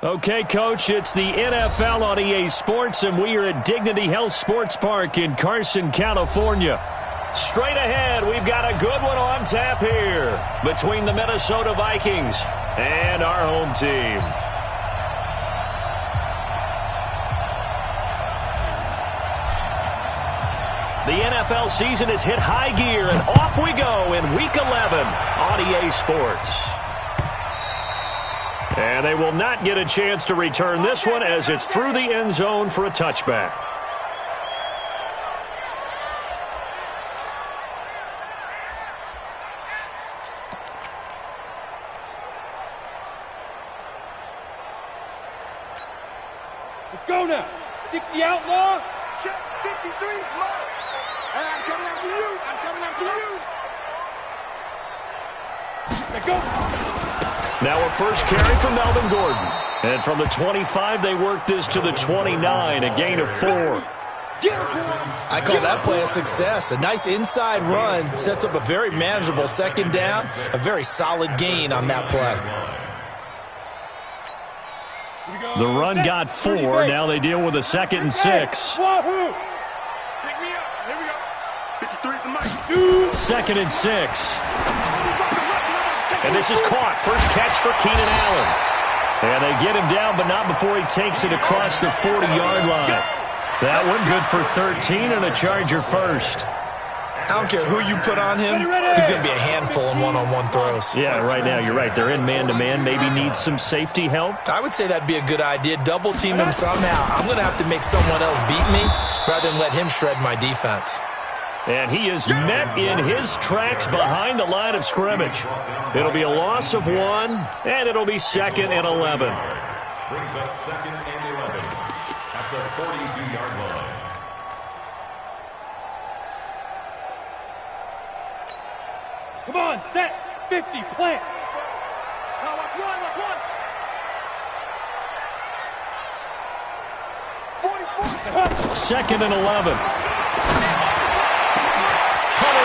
Okay, Coach, it's the NFL on EA Sports, and we are at Dignity Health Sports Park in Carson, California. Straight ahead, we've got a good one on tap here between the Minnesota Vikings and our home team. The NFL season has hit high gear, and off we go in Week 11 on EA Sports. And they will not get a chance to return this one as it's through the end zone for a touchback. Let's go now. 60 outlaw. Check 53 smart. Hey, I'm coming after you. I'm coming after you. Let's go. Now a first carry from Melvin Gordon. And from the 25, they work this to the 29, a gain of 4. I call that play a success. A nice inside run sets up a very manageable second down. A very solid gain on that play. The run got 4. Now they deal with a 2nd and 6. Pick me up. Here we go. 53 at the mic. 2nd and 6. And this is caught. First catch for Keenan Allen. And they get him down, but not before he takes it across the 40-yard line. That one good for 13 and a Charger first. I don't care who you put on him. He's going to be a handful in one-on-one throws. Yeah, right now you're right. They're in man-to-man. Maybe need some safety help. I would say that'd be a good idea. Double team him somehow. I'm going to have to make someone else beat me rather than let him shred my defense. And he is met in his tracks behind the line of scrimmage. It'll be a loss of 1, and it'll be 2nd and 11. Brings up 2nd and 11 at the 42-yard line. Come on, set. 50, plant. Now watch one. 44. 2nd and 11.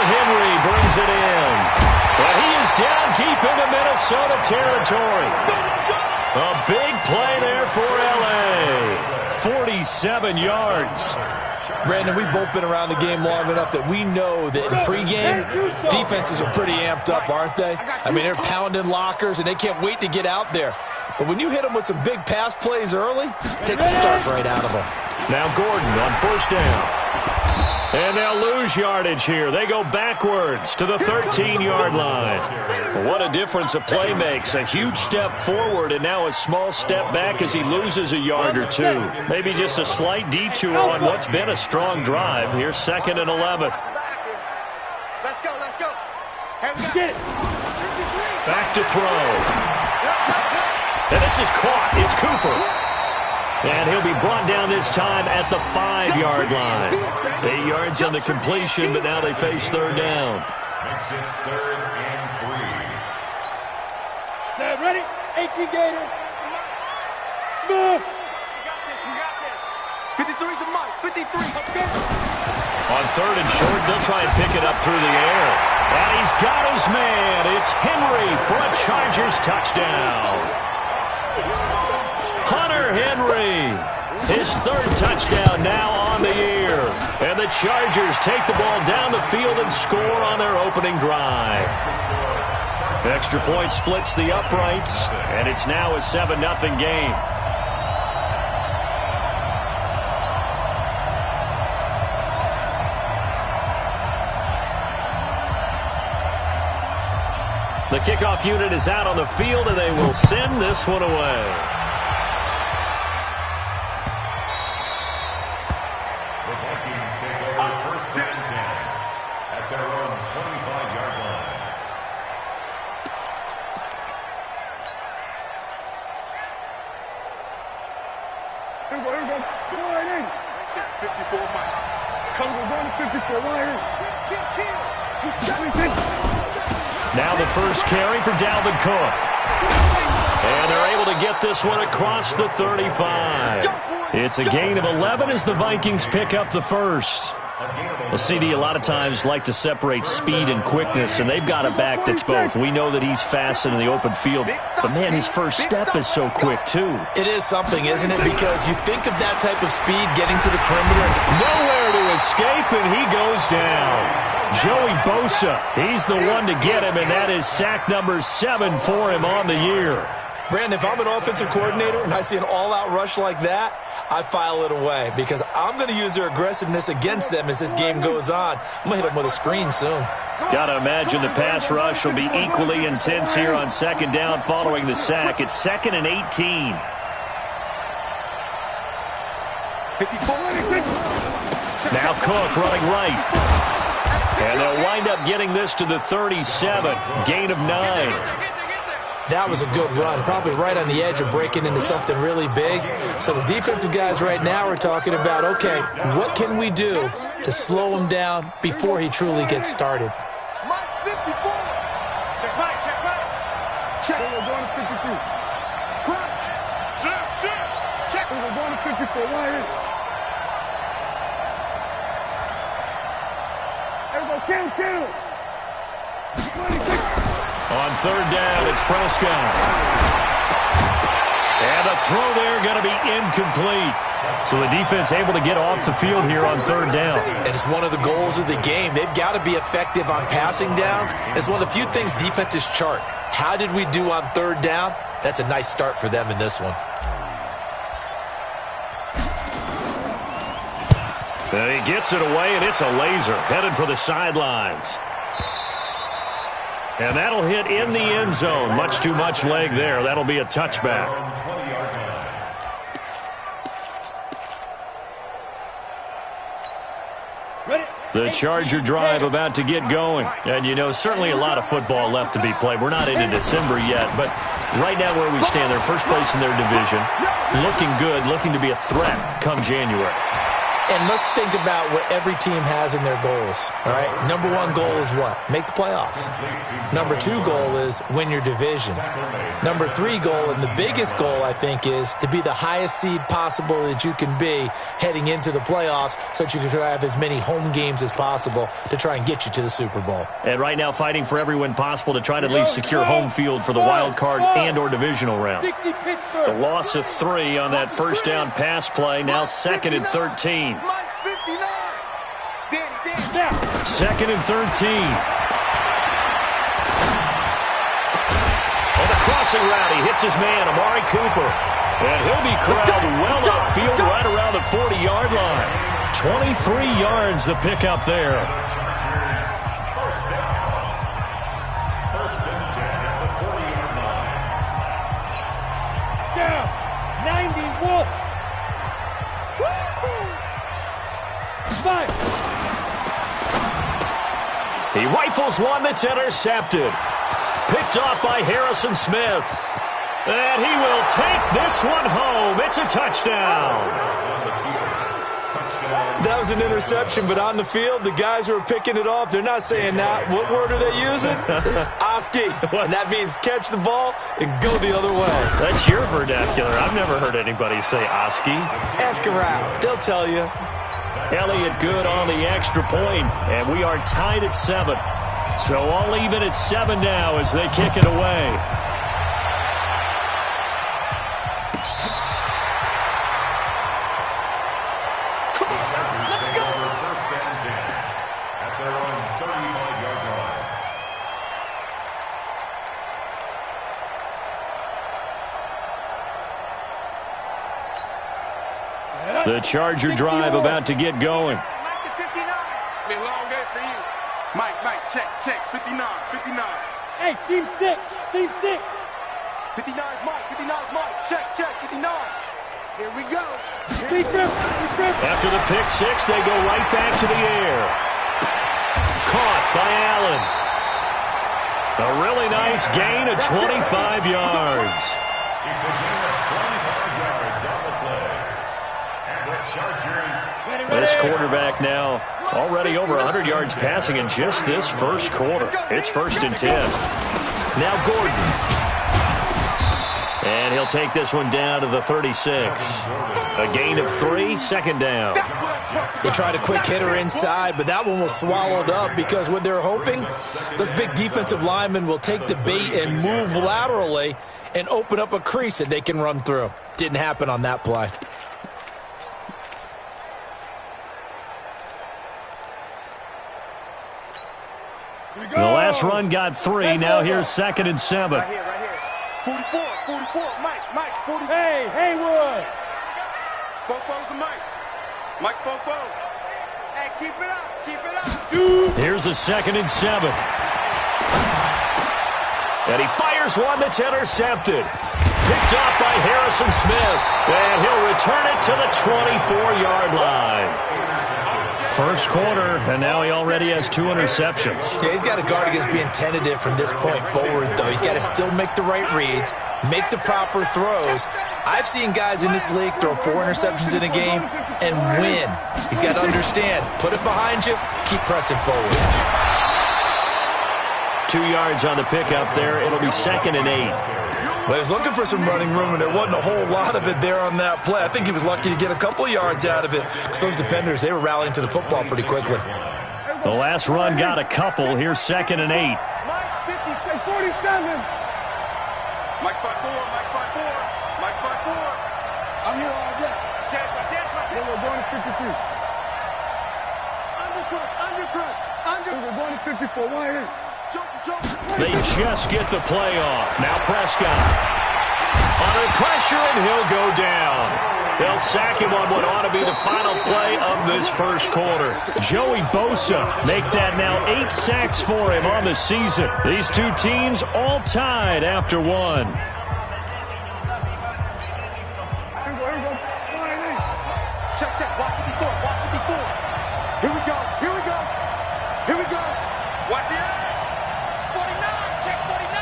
Henry brings it in. But he is down deep into Minnesota territory. A big play there for L.A. 47 yards. Brandon, we've both been around the game long enough that we know that in pregame, defenses are pretty amped up, aren't they? I mean, they're pounding lockers, and they can't wait to get out there. But when you hit them with some big pass plays early, it takes the start right out of them. Now Gordon on first down. And they'll lose yardage here. They go backwards to the 13-yard line. What a difference a play makes. A huge step forward and now a small step back as he loses a yard or two. Maybe just a slight detour on what's been a strong drive. Here's 2nd and 11. Let's go. Get it. Back to throw. And this is caught. It's Cooper. And he'll be brought down this time at the 5-yard line. 8 yards on the completion, but now they face third down. Makes it 3rd and 3. Set, ready? 18 Gator. Smooth. 53's the mic. 53. On 3rd and short, they'll try and pick it up through the air. And he's got his man. It's Henry for a Chargers touchdown. Hunter Henry, his 3rd touchdown now on the year. And the Chargers take the ball down the field and score on their opening drive. Extra point splits the uprights, and it's now a 7-0 game. The kickoff unit is out on the field, and they will send this one away. Now the first carry for Dalvin Cook. And they're able to get this one across the 35. It's a gain of 11 as the Vikings pick up the first. Well, CD, a lot of times like to separate speed and quickness, and they've got a back that's both. We know that he's fast in the open field, but, man, his first step is so quick, too. It is something, isn't it? Because you think of that type of speed getting to the perimeter. Nowhere to escape, and he goes down. Joey Bosa, he's the one to get him, and that is sack number 7 for him on the year. Brandon, if I'm an offensive coordinator and I see an all-out rush like that, I file it away because I'm going to use their aggressiveness against them as this game goes on. I'm going to hit them with a screen soon. Got to imagine the pass rush will be equally intense here on second down following the sack. It's 2nd and 18. 54. Now Cook running right. And they'll wind up getting this to the 37. Gain of 9. That was a good run, probably right on the edge of breaking into something really big. So the defensive guys right now are talking about, okay, what can we do to slow him down before he truly gets started? Mike 54. Check right, check right. Check. We're going to 52. Crunch. Shift. Check. We're going to 54. Why is it? There we go. Count. 26. On third down, it's Prescott. And the throw there going to be incomplete. So the defense able to get off the field here on third down. And it's one of the goals of the game. They've got to be effective on passing downs. It's one of the few things defenses chart. How did we do on third down? That's a nice start for them in this one. And he gets it away, and it's a laser headed for the sidelines. And that'll hit in the end zone. Much too much leg there. That'll be a touchback. The Charger drive about to get going. And, you know, certainly a lot of football left to be played. We're not into December yet, but right now where we stand, they're first place in their division. Looking good, looking to be a threat come January. And let's think about what every team has in their goals, all right? Number 1 goal is what? Make the playoffs. Number 2 goal is win your division. Number 3 goal, and the biggest goal, I think, is to be the highest seed possible that you can be heading into the playoffs so that you can have as many home games as possible to try and get you to the Super Bowl. And right now fighting for every win possible to try to at least secure home field for the wild card and or divisional round. The loss of 3 on that first down pass play, now 2nd and 13. 2nd and 13. And the crossing route, he hits his man, Amari Cooper. And he'll be corralled well upfield right around the 40-yard line. 23 yards the pickup there. Down. 90 Wolf. He rifles one that's intercepted. Picked off by Harrison Smith. And he will take this one home. It's a touchdown. That was an interception, but on the field, the guys who are picking it off, they're not saying that. What word are they using? It's Oski. And that means catch the ball and go the other way. That's your vernacular. I've never heard anybody say Oski. Ask around. They'll tell you. Elliott good on the extra point, and we are tied at 7. So all even at 7 now as they kick it away. The Charger drive about to get going. Mike to 59. It's been a long day for you. Mike, check. 59. Hey, seam 6. 59 is Mike. Check. 59. Here we go. After the pick 6, they go right back to the air. Caught by Allen. A really nice gain of 25 yards. It's a gain of 25 yards on the play. And the Chargers. This quarterback now already over 100 yards passing in just this first quarter. It's 1st and 10. Now Gordon. And he'll take this one down to the 36. A gain of 3, second down. They tried a quick hitter inside, but that one was swallowed up because what they're hoping, those big defensive linemen will take the bait and move laterally and open up a crease that they can run through. Didn't happen on that play. The last run got 3. Now here's 2nd and 7. Right here. 44, Mike, 40. Hey, Haywood. Fofo's the Mike. Mike's Fofo. Hey, keep it up. Shoot. Here's a 2nd and 7. And he fires one that's intercepted. Picked off by Harrison Smith. And he'll return it to the 24-yard line. First quarter, and now he already has 2 interceptions. Yeah, he's got to guard against being tentative from this point forward, though. He's got to still make the right reads, make the proper throws. I've seen guys in this league throw 4 interceptions in a game and win. He's got to understand, put it behind you, keep pressing forward. 2 yards on the pickup there. It'll be 2nd and 8. Well, he was looking for some running room, and there wasn't a whole lot of it there on that play. I think he was lucky to get a couple of yards out of it because those defenders, they were rallying to the football pretty quickly. The last run got a couple. Here's 2nd and 8. Mike, 47. Mike 5'4", Mike 5'4". I'm here all day. Chance. We're going to 53. Undercut. We're going to 54. Why here? They just get the play off. Now Prescott. Under pressure, and he'll go down. They'll sack him on what ought to be the final play of this first quarter. Joey Bosa make that now 8 sacks for him on the season. These two teams all tied after 1. Check. Walk 54. Here we go. Watch the eye. 49. Check 49.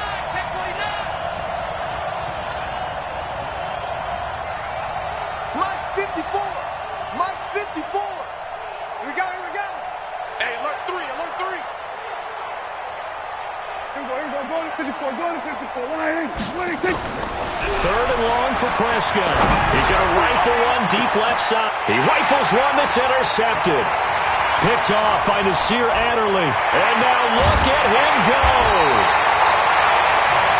Mike's 54. Here we go. Hey, alert 3. Here we go. Going to 54. Why? 3rd and long for Prescott. He's going to rifle one deep left side. He rifles one that's intercepted. Picked off by Nasir Adderley. And now look at him go.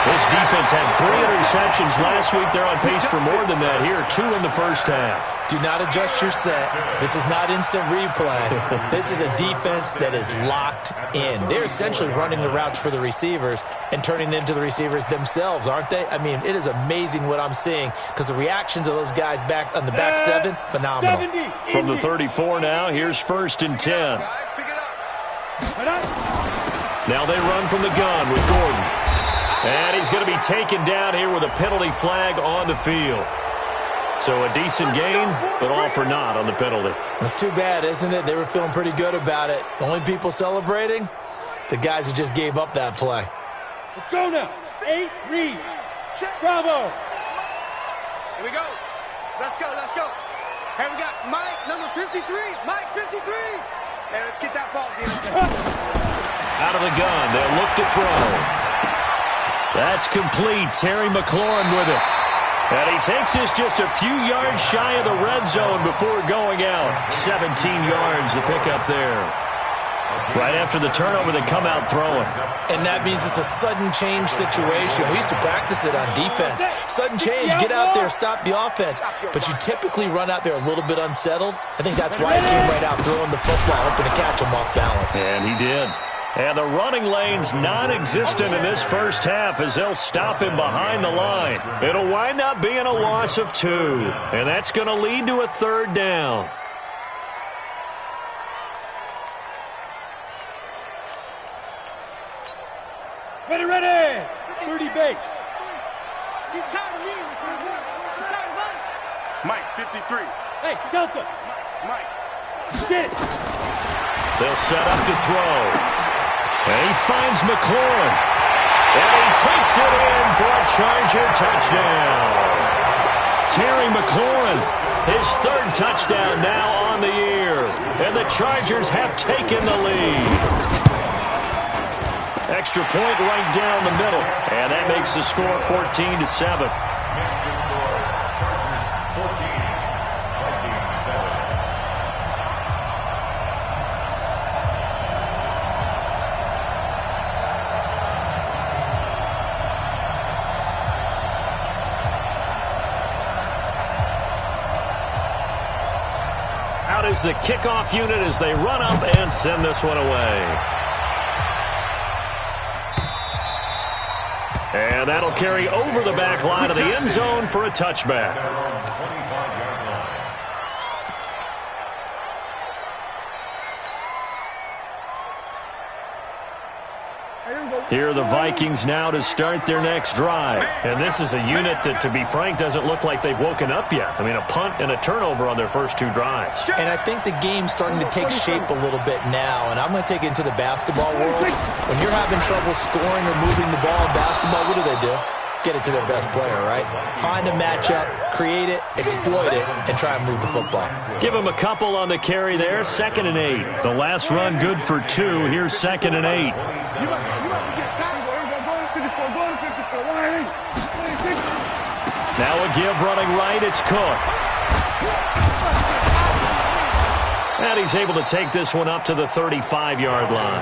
This defense had 3 interceptions last week. They're on pace for more than that here. 2 in the first half. Do not adjust your set. This is not instant replay. This is a defense that is locked in. They're essentially running the routes for the receivers and turning into the receivers themselves, aren't they? I mean, it is amazing what I'm seeing because the reactions of those guys back on the back 7, phenomenal. 70. From the 34 now, here's 1st and 10. Pick it up. Now they run from the gun with Gordon. And he's going to be taken down here with a penalty flag on the field. So a decent gain, but all for naught on the penalty. That's too bad, isn't it? They were feeling pretty good about it. The only people celebrating, the guys who just gave up that play. Let's go now. 8, read. Check. Bravo. Here we go. Let's go. Here we got Mike, number 53. Mike, 53. Hey, let's get that ball here. Out of the gun, they'll look to throw. That's complete. Terry McLaurin with it. And he takes this just a few yards shy of the red zone before going out. 17 yards to pick up there. Right after the turnover, they come out throwing. And that means it's a sudden change situation. We used to practice it on defense. Sudden change, get out there, stop the offense. But you typically run out there a little bit unsettled. I think that's why he came right out throwing the football, hoping to catch him off balance. And he did. And the running lane's non-existent in this first half as they'll stop him behind the line. It'll wind up being a loss of 2. And that's going to lead to a 3rd down. Ready. 30 base. He's tired of me. He's tired of us. Mike, 53. Hey, Delta. Mike. Get it. They'll set up to throw. And he finds McLaurin. And he takes it in for a Charger touchdown. Terry McLaurin, his 3rd touchdown now on the year. And the Chargers have taken the lead. Extra point right down the middle. And that makes the score 14-7. Makes the score Chargers 14, Vikings 7. Out is the kickoff unit as they run up and send this one away. And that'll carry over the back line of the end zone for a touchback. Here are the Vikings now to start their next drive. And this is a unit that, to be frank, doesn't look like they've woken up yet. I mean, a punt and a turnover on their first two drives. And I think the game's starting to take shape a little bit now. And I'm going to take it into the basketball world. When you're having trouble scoring or moving the ball in basketball, what do? Get it to their best player, right? Find a matchup, create it, exploit it, and try and move the football. Give him a couple on the carry there. 2nd and 8. The last run good for 2. Here's 2nd and 8. Now a give running right. It's Cook. And he's able to take this one up to the 35-yard line.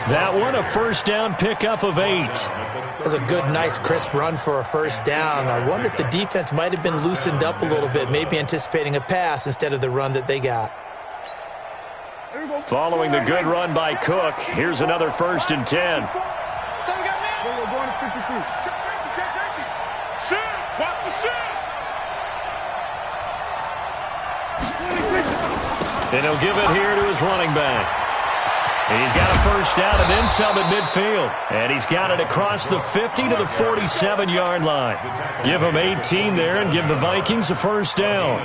That one a first down pickup of 8. That was a good, nice, crisp run for a first down. I wonder if the defense might have been loosened up a little bit, maybe anticipating a pass instead of the run that they got. Following the good run by Cook, here's another 1st and 10. And he'll give it here to his running back. And he's got a first down and then some at midfield. And he's got it across the 50 to the 47-yard line. Give him 18 there and give the Vikings a first down.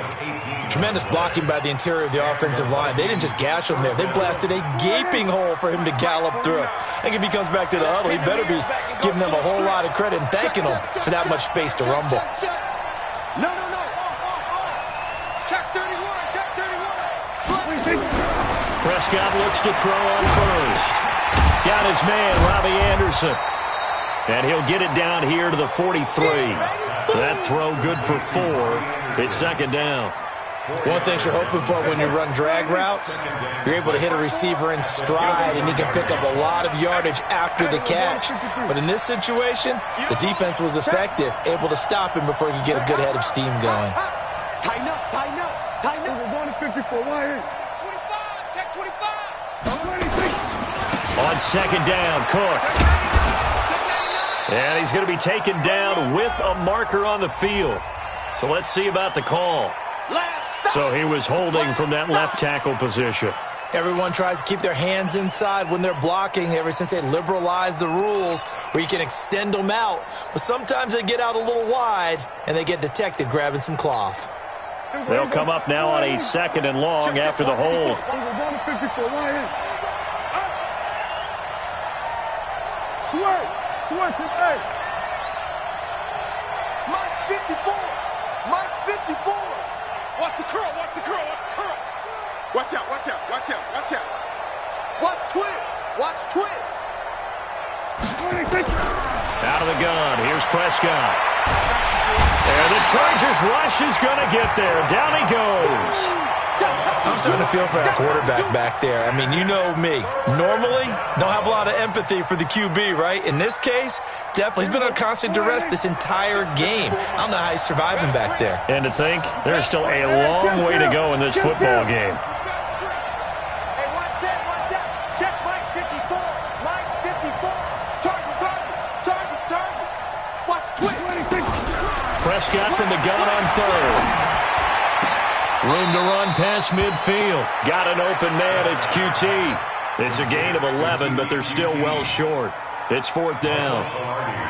Tremendous blocking by the interior of the offensive line. They didn't just gash him there. They blasted a gaping hole for him to gallop through. I think if he comes back to the huddle, he better be giving them a whole lot of credit and thanking them for that much space to rumble. No. Check 31. Prescott looks to throw on first. Got his man, Robbie Anderson. And he'll get it down here to the 43. That throw good for 4. It's 2nd down. One thing you're hoping for when you run drag routes, you're able to hit a receiver in stride, and he can pick up a lot of yardage after the catch. But in this situation, the defense was effective, able to stop him before he could get a good head of steam going. Tighten up. We're going to 54. 25. Check 25. On 2nd down, Cook. And he's going to be taken down with a marker on the field. So let's see about the call. So he was holding from that left tackle position. Everyone tries to keep their hands inside when they're blocking ever since they liberalized the rules where you can extend them out. But sometimes they get out a little wide and they get detected grabbing some cloth. They'll come up now on a 2nd and long after the hold. Mike 54. Watch the curl. Watch out. Watch twins. Out of the gun. Here's Prescott. And the Chargers rush is going to get there. Down he goes. I'm starting to feel for that quarterback back there. I mean, you know me. Normally, don't have a lot of empathy for the QB, right? In this case, definitely. He's been under constant duress this entire game. I don't know how he's surviving back there. And to think, there's still a long way to go in this football game. Hey, watch out. Check Mike 54. Target. Watch twins. Prescott from the gun on 3rd. Room to run past midfield. Got an open man. It's QT. It's a gain of 11, but they're still well short. It's 4th down.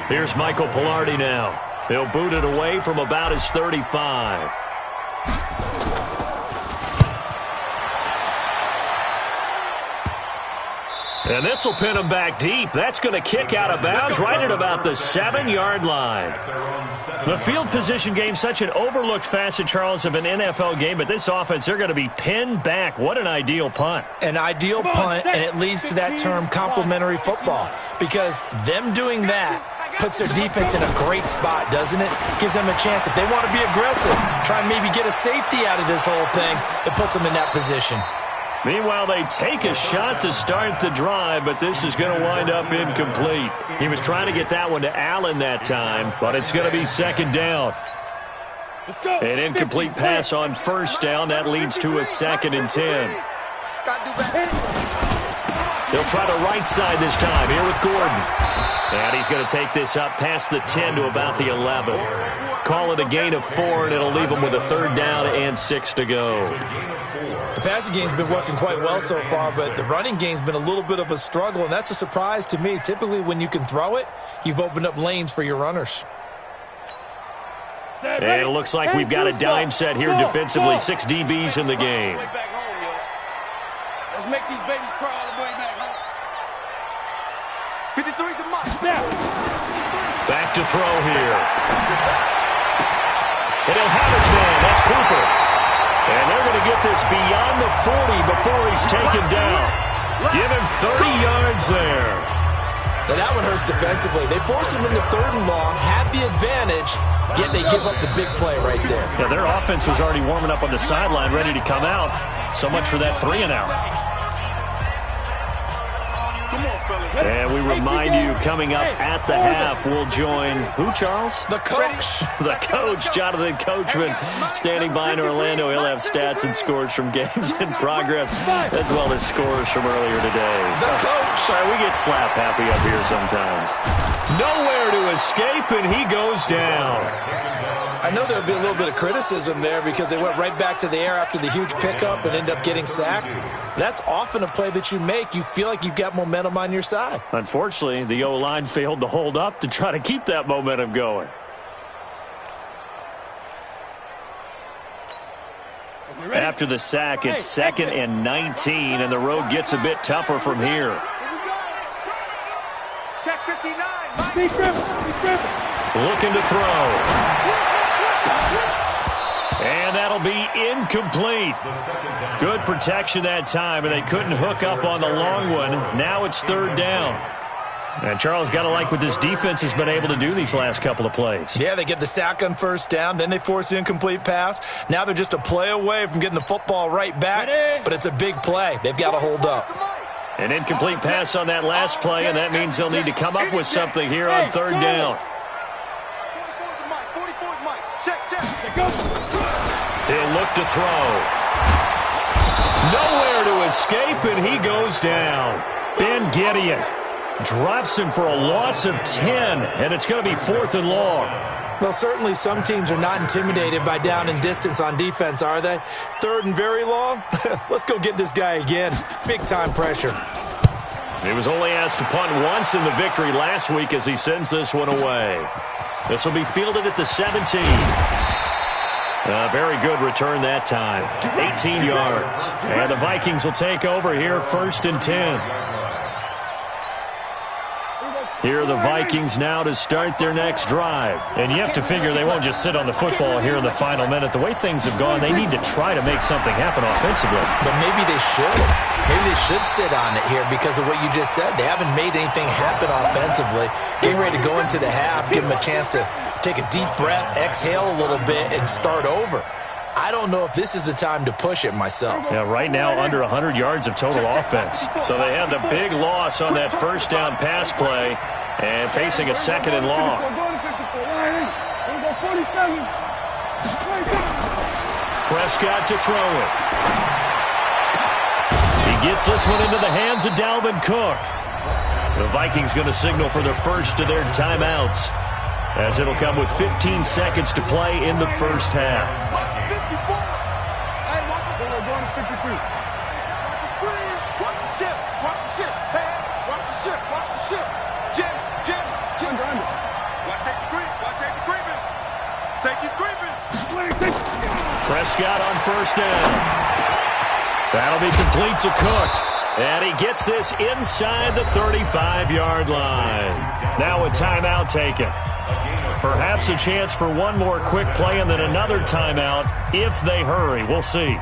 Here's Michael Pilardi now. He'll boot it away from about his 35. And this will pin him back deep. That's going to kick out of bounds right at about the 7-yard line. The field position game, such an overlooked facet, Charles, of an NFL game. But this offense, they're going to be pinned back. What an ideal punt. An ideal punt, and it leads to that term complimentary football. Because them doing that puts their defense in a great spot, doesn't it? Gives them a chance. If they want to be aggressive, try and maybe get a safety out of this whole thing, it puts them in that position. Meanwhile, they take a shot to start the drive, but this is going to wind up incomplete. He was trying to get that one to Allen that time, but it's going to be second down. An incomplete pass on first down. That leads to a 2nd and 10. He'll try the right side this time here with Gordon. And he's going to take this up past the 10 to about the 11. Call it a gain of 4, and it'll leave him with a 3rd down and 6 to go. The passing game's been working quite well so far, but the running game's been a little bit of a struggle, and that's a surprise to me. Typically, when you can throw it, you've opened up lanes for your runners. And it looks like we've got a dime set here defensively. 6 DBs in the game. Let's make these babies cry all the way back home. 53's the mark. Back to throw here. And he'll have his man. That's Cooper. And they're going to get this beyond the 40 before he's taken down. Give him 30 yards there. Now that one hurts defensively. They force him into 3rd and long, had the advantage, yet they give up the big play right there. Yeah, their offense was already warming up on the sideline, ready to come out. So much for that 3 and out. And we remind you, coming up at the half, we'll join who, Charles? The coach. The coach, Jonathan Coachman, standing by in Orlando. He'll have stats and scores from games in progress, as well as scores from earlier today. The coach. Sorry, we get slap happy up here sometimes. Nowhere to escape, and he goes down. I know there would be a little bit of criticism there because they went right back to the air after the huge pickup and ended up getting sacked. That's often a play that you make. You feel like you've got momentum on your side. Unfortunately, the O-line failed to hold up to try to keep that momentum going. After the sack, it's 2nd and 19, and the road gets a bit tougher from here. Check 59. Looking to throw. And that'll be incomplete. Good protection that time, and they couldn't hook up on the long one. Now it's 3rd down. And Charles, got to like what this defense has been able to do these last couple of plays. Yeah, they get the sack on 1st down, then they force the incomplete pass. Now they're just a play away from getting the football right back, but it's a big play. They've got to hold up. An incomplete pass on that last play, and that means they'll need to come up with something here on 3rd down. He'll look to throw. Nowhere to escape, and he goes down. Ben Gideon drops him for a loss of 10, and it's going to be 4th and long. Well, certainly some teams are not intimidated by down and distance on defense, are they? 3rd and very long? Let's go get this guy again. Big-time pressure. He was only asked to punt once in the victory last week as he sends this one away. This will be fielded at the 17. A very good return that time. 18 yards. And the Vikings will take over here, 1st and 10. Here are the Vikings now to start their next drive. And you have to figure they won't just sit on the football here in the final minute. The way things have gone, they need to try to make something happen offensively. But maybe they should. Maybe they should sit on it here because of what you just said. They haven't made anything happen offensively. Getting ready to go into the half, give them a chance to take a deep breath, exhale a little bit, and start over. I don't know if this is the time to push it myself. Yeah, right now under 100 yards of total offense. So they had the big loss on that 1st down pass play and facing a 2nd and long. Prescott to throw it. He gets this one into the hands of Dalvin Cook. The Vikings going to signal for the first of their timeouts, as it'll come with 15 seconds to play in the 1st half. Prescott on 1st down. That'll be complete to Cook. And he gets this inside the 35-yard line. Now a timeout taken. Perhaps a chance for one more quick play and then another timeout if they hurry. We'll see.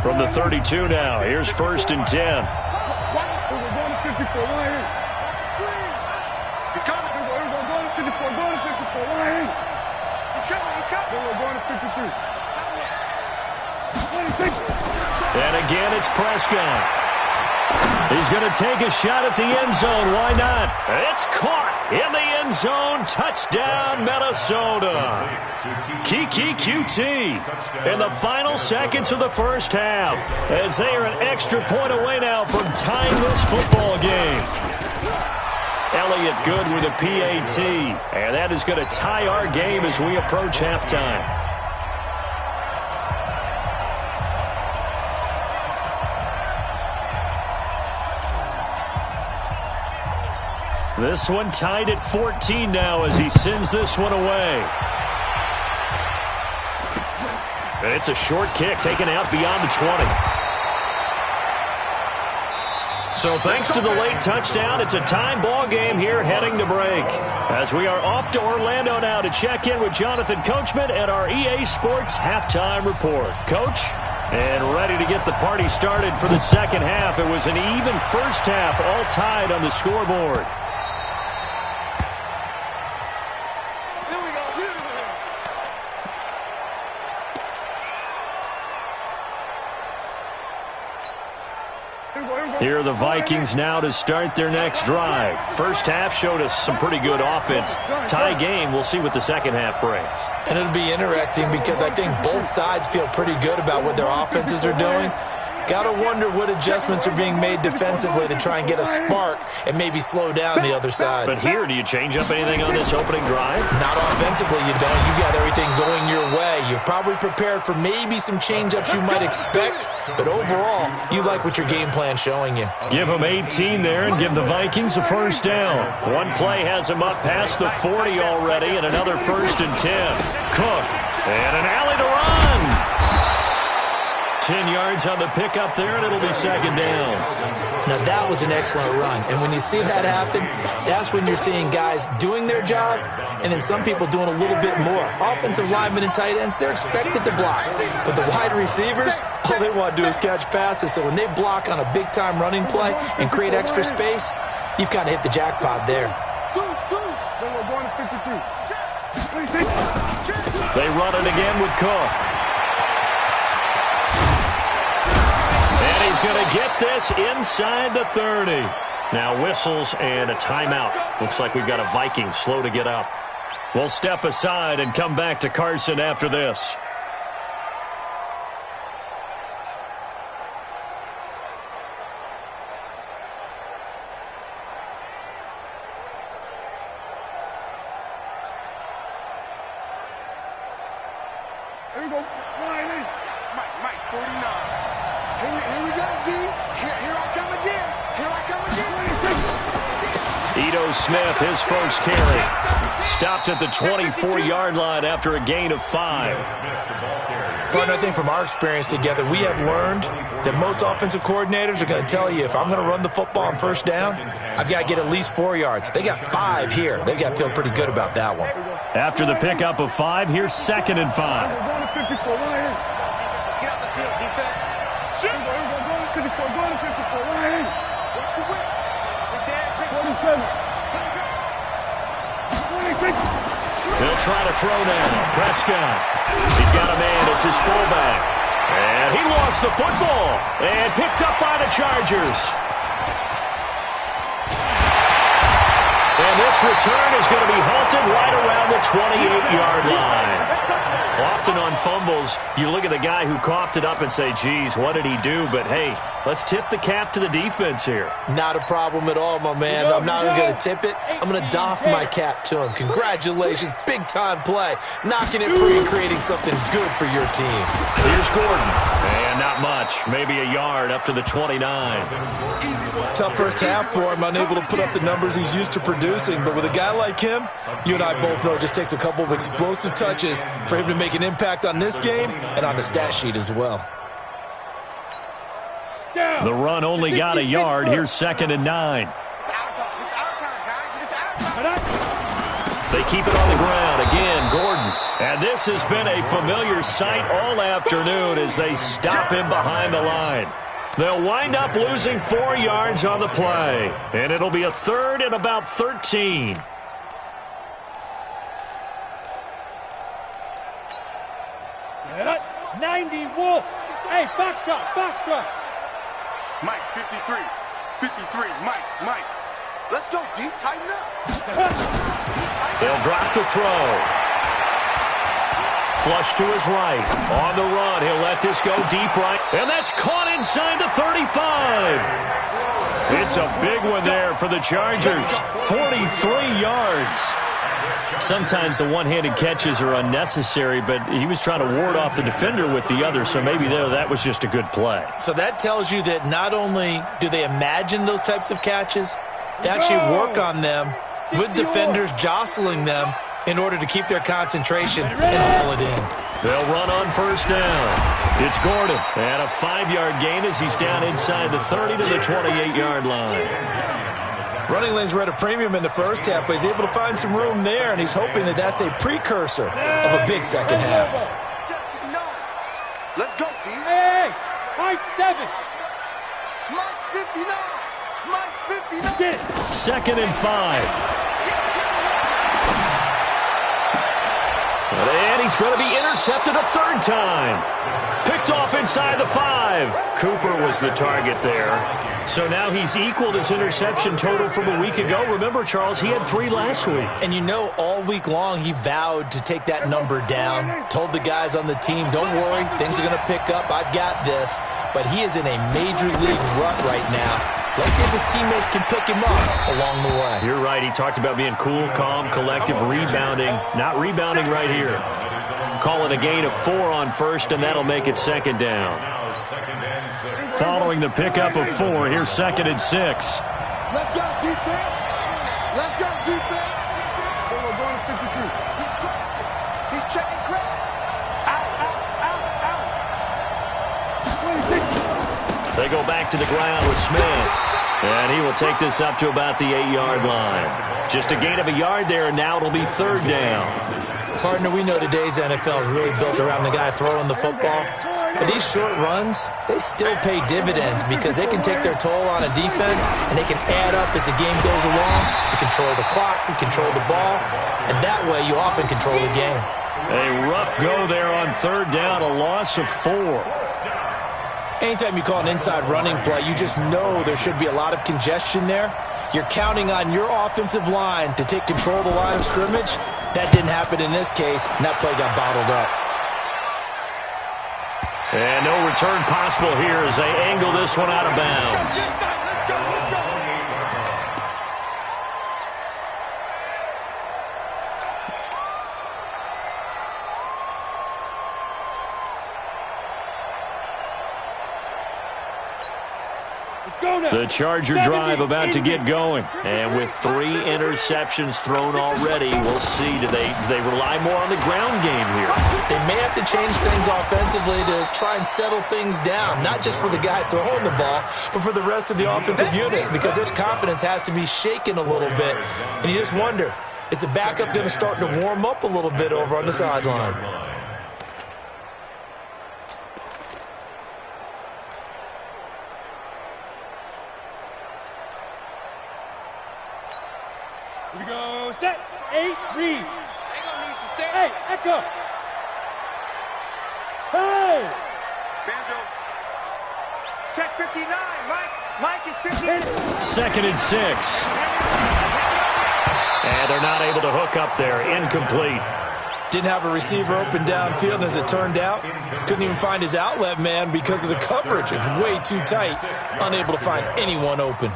From the 32 now, here's 1st and 10. And again, it's Prescott. He's going to take a shot at the end zone. Why not? It's caught in the end zone. Touchdown, Minnesota. Kiki QT in the final seconds of the first half, as they are an extra point away now from tying this football game. Elliott good with a PAT, and that is going to tie our game as we approach halftime. This one tied at 14 now as he sends this one away. And it's a short kick taken out beyond the 20. So thanks to the late touchdown, it's a tie ball game here heading to break. As we are off to Orlando now to check in with Jonathan Coachman and our EA Sports Halftime Report. Coach? And ready to get the party started for the second half. It was an even first half, all tied on the scoreboard. Here are the Vikings now to start their next drive. First half showed us some pretty good offense. Tie game, we'll see what the second half brings. And it'll be interesting because I think both sides feel pretty good about what their offenses are doing. Got to wonder what adjustments are being made defensively to try and get a spark and maybe slow down the other side. But here, do you change up anything on this opening drive? Not offensively, you don't. You got everything going your way. You've probably prepared for maybe some change-ups you might expect, but overall, you like what your game plan's showing you. Give them 18 there and give the Vikings a first down. One play has them up past the 40 already, and another 1st and 10. Cook, and an alley to run. 10 yards on the pickup there, and it'll be second down. Now, that was an excellent run. And when you see that happen, that's when you're seeing guys doing their job and then some people doing a little bit more. Offensive linemen and tight ends, they're expected to block. But the wide receivers, all they want to do is catch passes. So when they block on a big-time running play and create extra space, you've kind of hit the jackpot there. They run it again with Cook. And he's going to get this inside the 30. Now whistles and a timeout. Looks like we've got a Viking slow to get up. We'll step aside and come back to Carson after this. Here we go. Mike, 49. Here we go, D. Here I come again. Ito Smith, his first carry. Stopped at the 24-yard line after a gain of 5. Partner, I think from our experience together, we have learned that most offensive coordinators are going to tell you, if I'm going to run the football on first down, I've got to get at least 4 yards. They got 5 here. They've got to feel pretty good about that one. After the pickup of 5, here's 2nd and 5. He'll try to throw now. Prescott. He's got a man. It's his fullback. And he lost the football. And picked up by the Chargers. And this return is going to be halted right around the 28-yard line. Often on fumbles, you look at the guy who coughed it up and say, geez, what did he do? But, hey, let's tip the cap to the defense here. Not a problem at all, my man. I'm not even going to tip it. I'm going to doff my cap to him. Congratulations. Big-time play. Knocking it free and creating something good for your team. Here's Gordon. And not much. Maybe a yard up to the 29. Tough first half for him. Unable to put up the numbers he's used to producing. But with a guy like him, you and I both know it just takes a couple of explosive touches for him to make an impact on this game and on the stat sheet as well. The run only got a yard. Here's 2nd and 9. They keep it on the ground. Again, Gordon. And this has been a familiar sight all afternoon as they stop him behind the line. They'll wind up losing 4 yards on the play. And it'll be a 3rd and about 13. 90 Wolf. Hey, foxtrot, foxtrot. Mike, 53. 53, Mike. Let's go, D. Tighten up. He'll drop the throw. Flush to his right. On the run, he'll let this go deep right. And that's caught inside the 35. It's a big one there for the Chargers. 43 yards. Sometimes the one-handed catches are unnecessary, but he was trying to ward off the defender with the other, so maybe that was just a good play. So that tells you that not only do they imagine those types of catches, they actually work on them with defenders jostling them in order to keep their concentration and haul it in. They'll run on first down. It's Gordon, and a 5-yard gain as he's down inside the 30 to the 28-yard line. Running lanes were at a premium in the first half, but he's able to find some room there, and he's hoping that that's a precursor of a big second half. Let's go, D. Hey, Mike 7. Mike's 59. Mike's 59. Get it. 2nd and 5. And he's going to be intercepted a third time. Picked off inside the 5. Cooper was the target there. So now he's equaled his interception total from a week ago. Remember, Charles, he had 3 last week. And you know, all week long he vowed to take that number down. Told the guys on the team, don't worry, things are going to pick up. I've got this. But he is in a major league rut right now. Let's see if his teammates can pick him up along the way. You're right. He talked about being cool, calm, collective, rebounding. Not rebounding right here. Calling a gain of 4 on first, and that'll make it 2nd down. Following the pickup of 4, here's 2nd and 6. Let's go, defense. Let's go, defense. Going to 53. He's crossing. He's checking credit. Out. They go back to the ground with Smith. And he will take this up to about the 8-yard line. Just a gain of a yard there, and now it'll be 3rd down. Partner, we know today's NFL is really built around the guy throwing the football. But these short runs, they still pay dividends because they can take their toll on a defense, and they can add up as the game goes along. You control the clock, you control the ball, and that way you often control the game. A rough go there on 3rd down, a loss of 4. Anytime you call an inside running play, you just know there should be a lot of congestion there. You're counting on your offensive line to take control of the line of scrimmage. That didn't happen in this case, and that play got bottled up. And no return possible here as they angle this one out of bounds. The Charger drive about to get going. And with 3 interceptions thrown already, we'll see. Do they rely more on the ground game here? They may have to change things offensively to try and settle things down, not just for the guy throwing the ball, but for the rest of the offensive unit, because their confidence has to be shaken a little bit. And you just wonder, is the backup going to start to warm up a little bit over on the sideline? Here we go. Set. 8, read. Hey, Echo. Hey. Banjo. Check 59. Mike is 59. 2nd and 6. And they're not able to hook up there. Incomplete. Didn't have a receiver open downfield, and as it turned out, couldn't even find his outlet man because of the coverage. It's way too tight. Unable to find anyone open.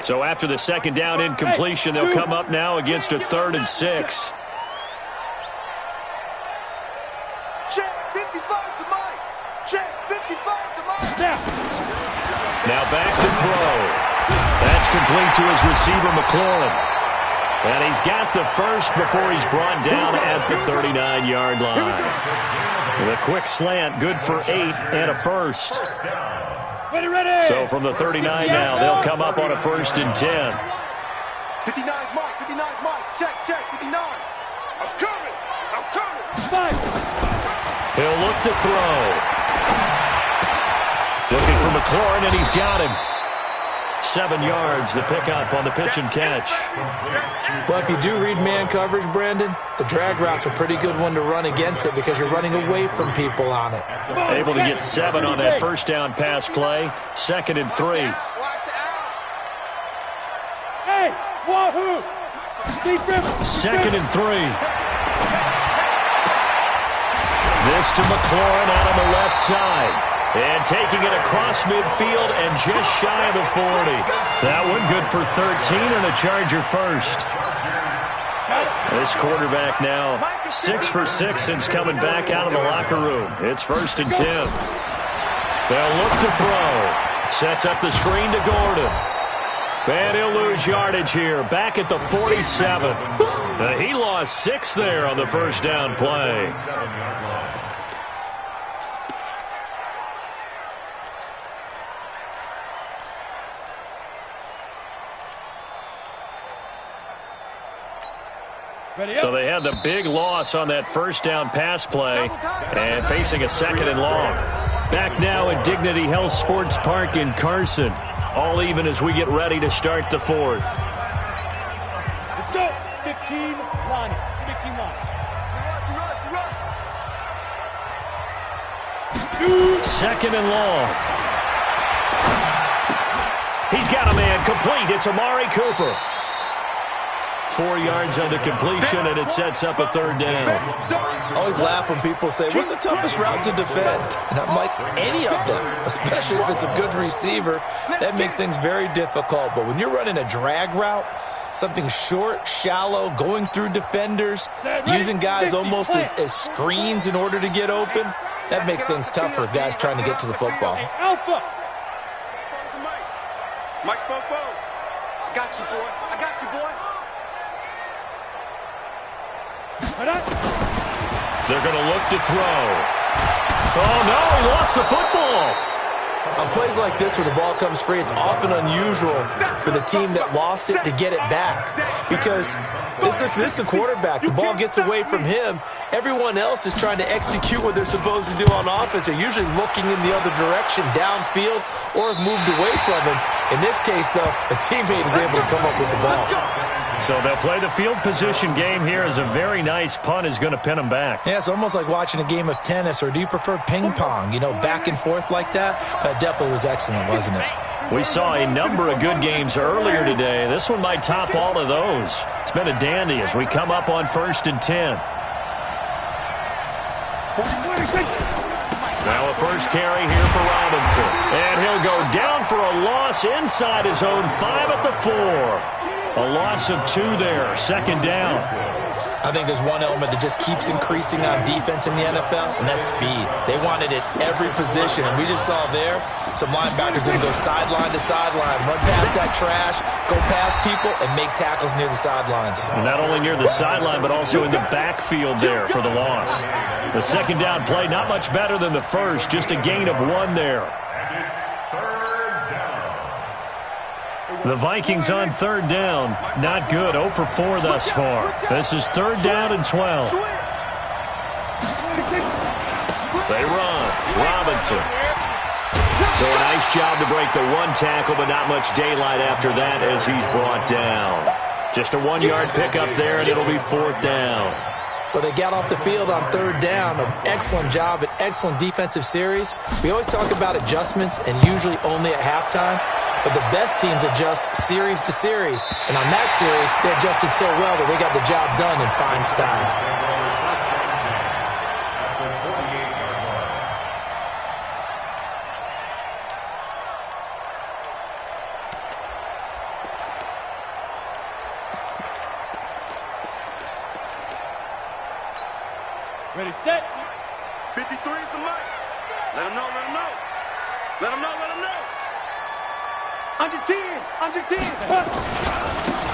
So after the 2nd down incompletion, they'll come up now against a 3rd and 6. Check 55 to Mike. Check 55 to Mike. Now back to throw. That's complete to his receiver, McLaurin. And he's got the first before he's brought down at the 39-yard line. With a quick slant, good for 8 and a first. Ready. So from the 39 now, they'll come up on a 1st and 10. 59 Mike, 59 Mike. Check 59. I'm coming. He'll look to throw. Looking for McLaurin, and he's got him. 7 yards, the pickup on the pitch and catch. Well, if you do read man coverage, Brandon, the drag route's a pretty good one to run against it because you're running away from people on it. Able to get 7 on that first down pass play. 2nd and 3. Hey, wahoo! 2nd and 3. This to McLaurin out on the left side. And taking it across midfield and just shy of the 40. That one good for 13 and a Charger first. This quarterback now 6 for 6 since coming back out of the locker room. It's 1st and 10. They'll look to throw. Sets up the screen to Gordon. And he'll lose yardage here. Back at the 47. He lost 6 there on the first down play. So they had the big loss on that first down pass play and facing a 2nd and long. Back now at Dignity Health Sports Park in Carson. All even as we get ready to start the 4th. Let's go. 15 line. 15 line. 2nd and long. He's got a man complete. It's Amari Cooper. 4 yards on the completion, and it sets up a 3rd down. I always laugh when people say, what's the toughest route to defend? And I'm like, any of them, especially if it's a good receiver. That makes things very difficult. But when you're running a drag route, something short, shallow, going through defenders, using guys almost as screens in order to get open, that makes things tough for guys trying to get to the football. Alpha. Mike Spopo. I got you, boy. I got you, boy. They're going to look to throw. Oh, no, he lost the football. On plays like this where the ball comes free, it's often unusual for the team that lost it to get it back. Because this is the quarterback. The ball gets away from him. Everyone else is trying to execute what they're supposed to do on offense. They're usually looking in the other direction, downfield, or have moved away from him. In this case, though, a teammate is able to come up with the ball. So they'll play the field position game here as a very nice punt is going to pin them back. Yeah, it's almost like watching a game of tennis, or do you prefer ping pong, back and forth like that? That definitely was excellent, wasn't it? We saw a number of good games earlier today. This one might top all of those. It's been a dandy as we come up on 1st and 10. Now a first carry here for Robinson. And he'll go down for a loss inside his own 5 at the 4. A loss of 2 there, 2nd down. I think there's one element that just keeps increasing on defense in the NFL, and that's speed. They want it at every position, and we just saw there some linebackers that can go sideline to sideline, run past that trash, go past people, and make tackles near the sidelines. And not only near the sideline, but also in the backfield there for the loss. The 2nd down play, not much better than the first, just a gain of 1 there. The Vikings on 3rd down. Not good. 0 for 4 thus far. This is 3rd down and 12. They run. Robinson. So a nice job to break the 1 tackle, but not much daylight after that as he's brought down. Just a 1-yard pickup there, and it'll be 4th down. Well, they got off the field on 3rd down. An excellent job, an excellent defensive series. We always talk about adjustments, and usually only at halftime. But the best teams adjust series to series. And on that series, they adjusted so well that they got the job done in fine style. Ready, set. 53 is the mic. Let him know, let him know. Let him know, let him know. Under 10, under 10.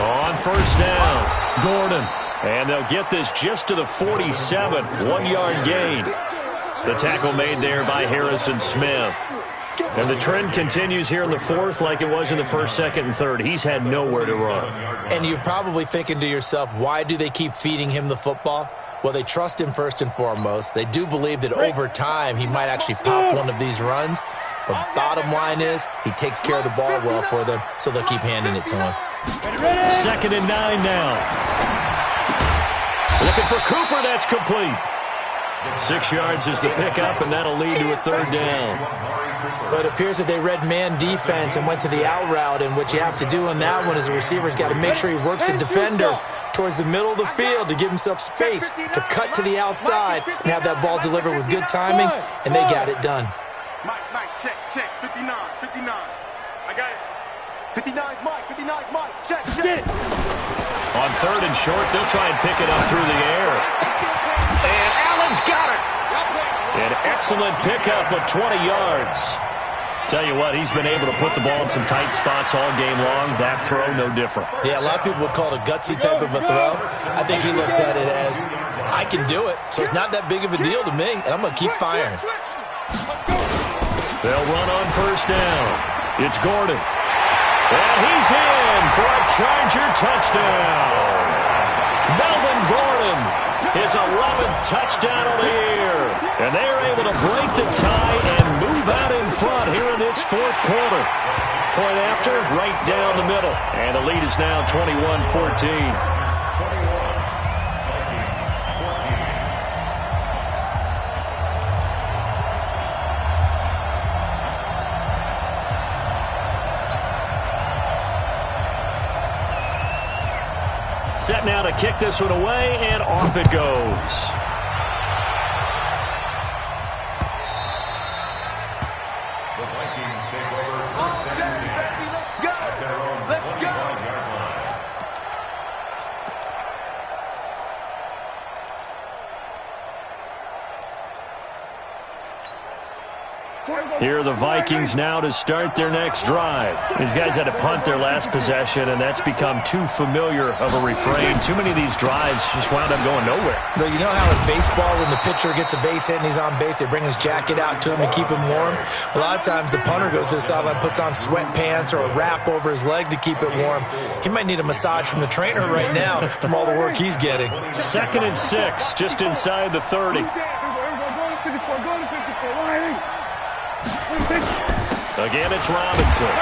On 1st down, Gordon. And they'll get this just to the 47, 1-yard gain. The tackle made there by Harrison Smith. And the trend continues here in the 4th like it was in the 1st, 2nd, and 3rd. He's had nowhere to run. And you're probably thinking to yourself, why do they keep feeding him the football? Well, they trust him first and foremost. They do believe that over time he might actually pop one of these runs. But bottom line is, he takes care of the ball well for them, so they'll keep handing it to him. 2nd and 9 now. Looking for Cooper, that's complete. 6 yards is the pickup, and that'll lead to a 3rd down. But it appears that they read man defense and went to the out route, and what you have to do in that one is the receiver's got to make sure he works the defender towards the middle of the field to give himself space to cut to the outside and have that ball delivered with good timing, and they got it done. Mike, check, 59. I got it. 59's Mike, check. On 3rd and short, they'll try and pick it up through the air. And Allen's got it. An excellent pickup of 20 yards. Tell you what, he's been able to put the ball in some tight spots all game long. That throw, no different. Yeah, a lot of people would call it a gutsy type of a throw. I think he looks at it as, I can do it, so it's not that big of a deal to me, and I'm going to keep firing. They'll run on 1st down. It's Gordon. And he's in for a Charger touchdown. Melvin Gordon, his 11th touchdown of the year. And they're able to break the tie and move out in front here in this 4th quarter. Point after, right down the middle. And the lead is now 21-14. Set now to kick this one away, and off it goes. The Vikings take over first and 10 at their own 25-yard line. Here are the Vikings now to start their next drive. These guys had to punt their last possession, and that's become too familiar of a refrain. Too many of these drives just wound up going nowhere. But you know how in baseball, when the pitcher gets a base hit and he's on base, they bring his jacket out to him to keep him warm? A lot of times the punter goes to the sideline, puts on sweatpants or a wrap over his leg to keep it warm. He might need a massage from the trainer right now from all the work he's getting. 2nd and 6, just inside the 30. Again, it's Robinson.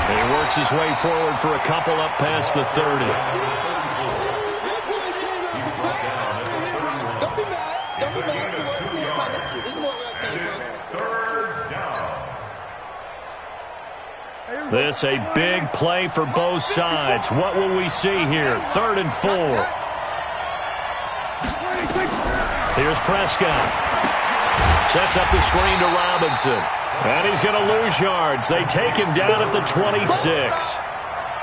He works his way forward for a couple up past the 30. This a big play for both sides. What will we see here? 3rd and 4. Here's Prescott. Sets up the screen to Robinson. And he's going to lose yards. They take him down at the 26.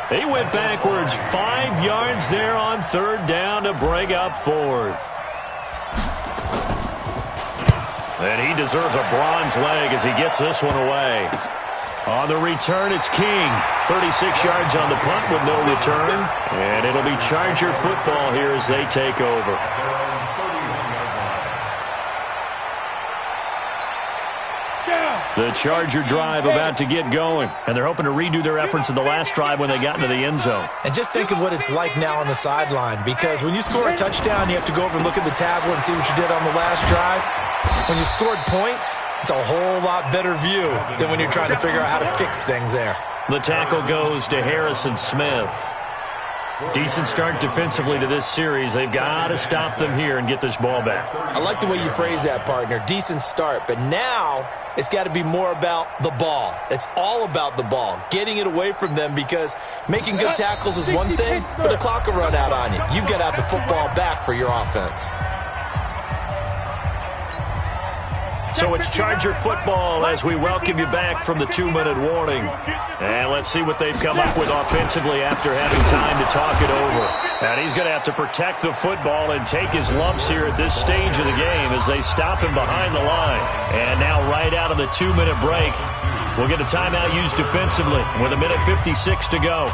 He went backwards 5 yards there on 3rd down to bring up 4th. And he deserves a bronze leg as he gets this one away. On the return, it's King. 36 yards on the punt with no return. And it'll be Charger football here as they take over. The Charger drive about to get going, and they're hoping to redo their efforts in the last drive when they got into the end zone. And just think of what it's like now on the sideline, because when you score a touchdown, you have to go over and look at the tablet and see what you did on the last drive. When you scored points, it's a whole lot better view than when you're trying to figure out how to fix things there. The tackle goes to Harrison Smith. Decent start defensively to this series. They've got to stop them here and get this ball back. I like the way you phrase that, partner. Decent start, but now it's got to be more about the ball. It's all about the ball, getting it away from them, because making good tackles is one thing, but the clock will run out on you. You've got to have the football back for your offense. So it's Charger football as we welcome you back from the 2-minute warning. And let's see what they've come up with offensively after having time to talk it over. And he's going to have to protect the football and take his lumps here at this stage of the game as they stop him behind the line. And now right out of the 2-minute break, we'll get a timeout used defensively with 1:56 to go.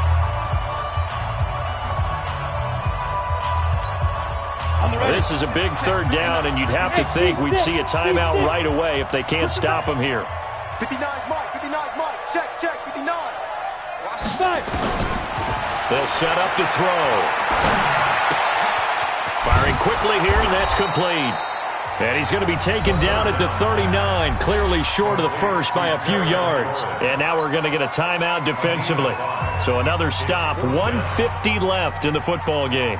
This is a big 3rd down, and you'd have to think we'd see a timeout right away if they can't stop him here. 59's Mike, check, 59. Watch the side. They'll set up to throw. Firing quickly here, and that's complete. And he's going to be taken down at the 39, clearly short of the first by a few yards. And now we're going to get a timeout defensively. So another stop, 1:50 left in the football game.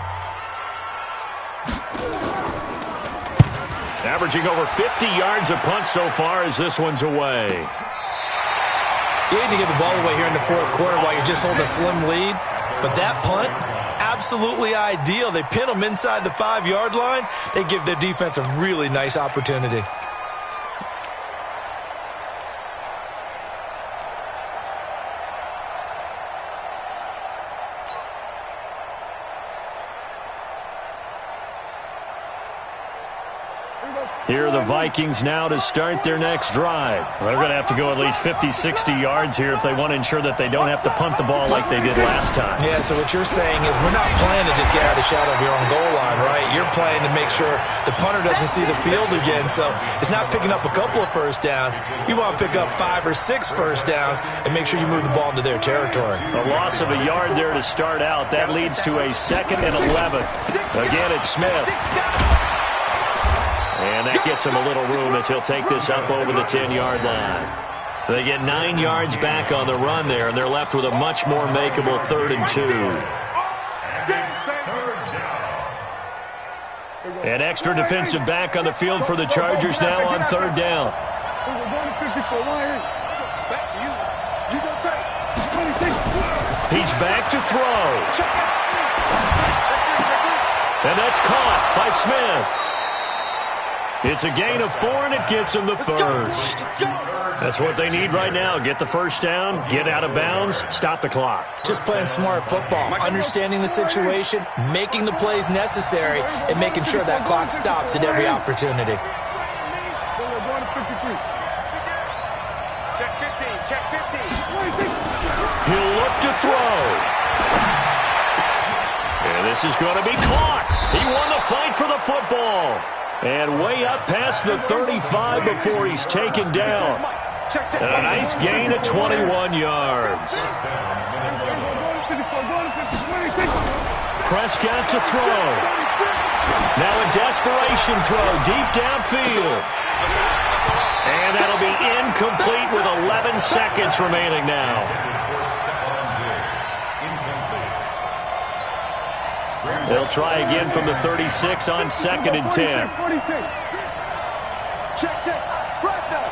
Averaging over 50 yards a punt so far as this one's away. You hate to give the ball away here in the fourth quarter while you're just holding a slim lead. But that punt, absolutely ideal. They pin them inside the 5-yard line. They give their defense a really nice opportunity. Here are the Vikings now to start their next drive. They're going to have to go at least 50, 60 yards here if they want to ensure that they don't have to punt the ball like they did last time. Yeah, so what you're saying is we're not playing to just get out of the shadow of your own goal line, right? You're playing to make sure the punter doesn't see the field again. So it's not picking up a couple of first downs. You want to pick up 5 or 6 first downs and make sure you move the ball into their territory. A loss of a yard there to start out. That leads to a 2nd and 11. Again, it's Smith. And that gets him a little room as he'll take this up over the 10-yard line. They get 9 yards back on the run there, and they're left with a much more makeable 3rd and 2. An extra defensive back on the field for the Chargers now on 3rd down. He's back to throw. And that's caught by Smith. It's a gain of 4, and it gets him the first. That's what they need right now. Get the first down, get out of bounds, stop the clock. Just playing smart football, understanding the situation, making the plays necessary, and making sure that clock stops at every opportunity. Check 15, check 15. He'll look to throw. And this is going to be caught. He won the fight for the football. And way up past the 35 before he's taken down. And a nice gain of 21 yards. Prescott to throw. Now a desperation throw deep downfield. And that'll be incomplete with 11 seconds remaining now. They'll try again from the 36 on 2nd and 10. Check, check. Press down.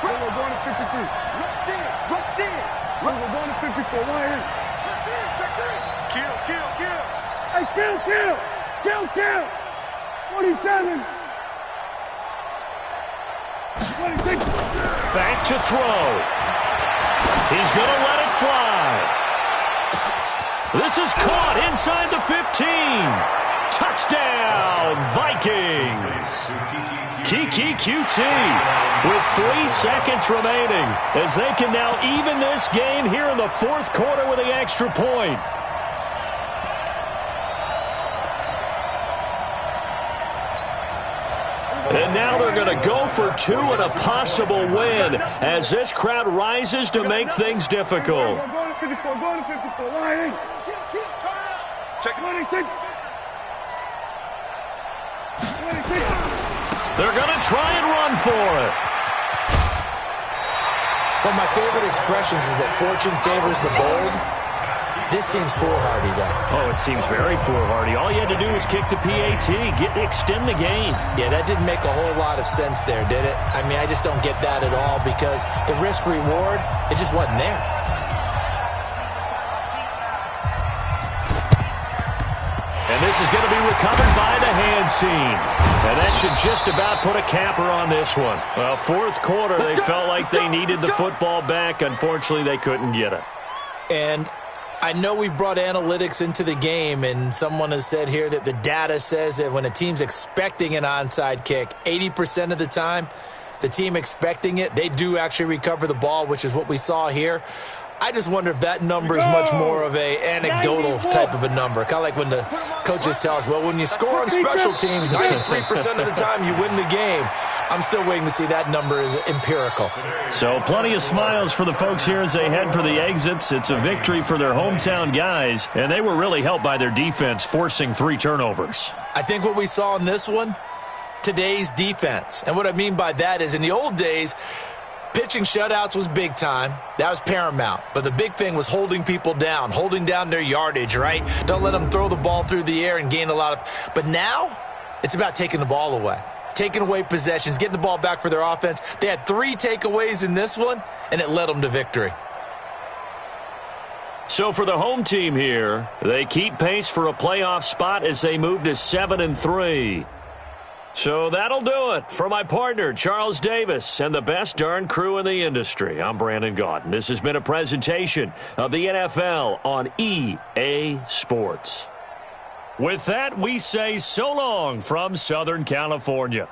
We're going to 53. Rush in. We're going to 54. Why in? Check in. Kill. Hey, kill. 27. 26. Back to throw. He's going to let it fly. This is caught inside the 15. Touchdown, Vikings. Kiki QT with 3 seconds remaining as they can now even this game here in the fourth quarter with the extra point. And now they're going to go for 2 and a possible win as this crowd rises to make things difficult. Check 26. They're going to try and run for it. One of my favorite expressions is that fortune favors the bold. This seems foolhardy, though. Oh, it seems very foolhardy. All you had to do was kick the PAT, extend the game. Yeah, that didn't make a whole lot of sense there, did it? I mean, I just don't get that at all because the risk-reward, it just wasn't there. And this is going to be recovered by the hands team. And that should just about put a capper on this one. Well, fourth quarter, they felt like they needed the football back. Unfortunately, they couldn't get it. And I know we've brought analytics into the game, and someone has said here that the data says that when a team's expecting an onside kick, 80% of the time, the team expecting it, they do actually recover the ball, which is what we saw here. I just wonder if that number is much more of a anecdotal type of a number. Kind of like when the coaches tell us, well, when you score on special teams, 93% of the time you win the game. I'm still waiting to see that number is empirical. So plenty of smiles for the folks here as they head for the exits. It's a victory for their hometown guys, and they were really helped by their defense forcing 3 turnovers. I think what we saw in this one, today's defense. And what I mean by that is in the old days, pitching shutouts was big time. That was paramount. But the big thing was holding people down, holding down their yardage, right? Don't let them throw the ball through the air and gain a lot of... But now, it's about taking the ball away. Taking away possessions, getting the ball back for their offense. They had 3 takeaways in this one, and it led them to victory. So for the home team here, they keep pace for a playoff spot as they move to 7-3. So that'll do it for my partner, Charles Davis, and the best darn crew in the industry. I'm Brandon Gaudin. This has been a presentation of the NFL on EA Sports. With that, we say so long from Southern California.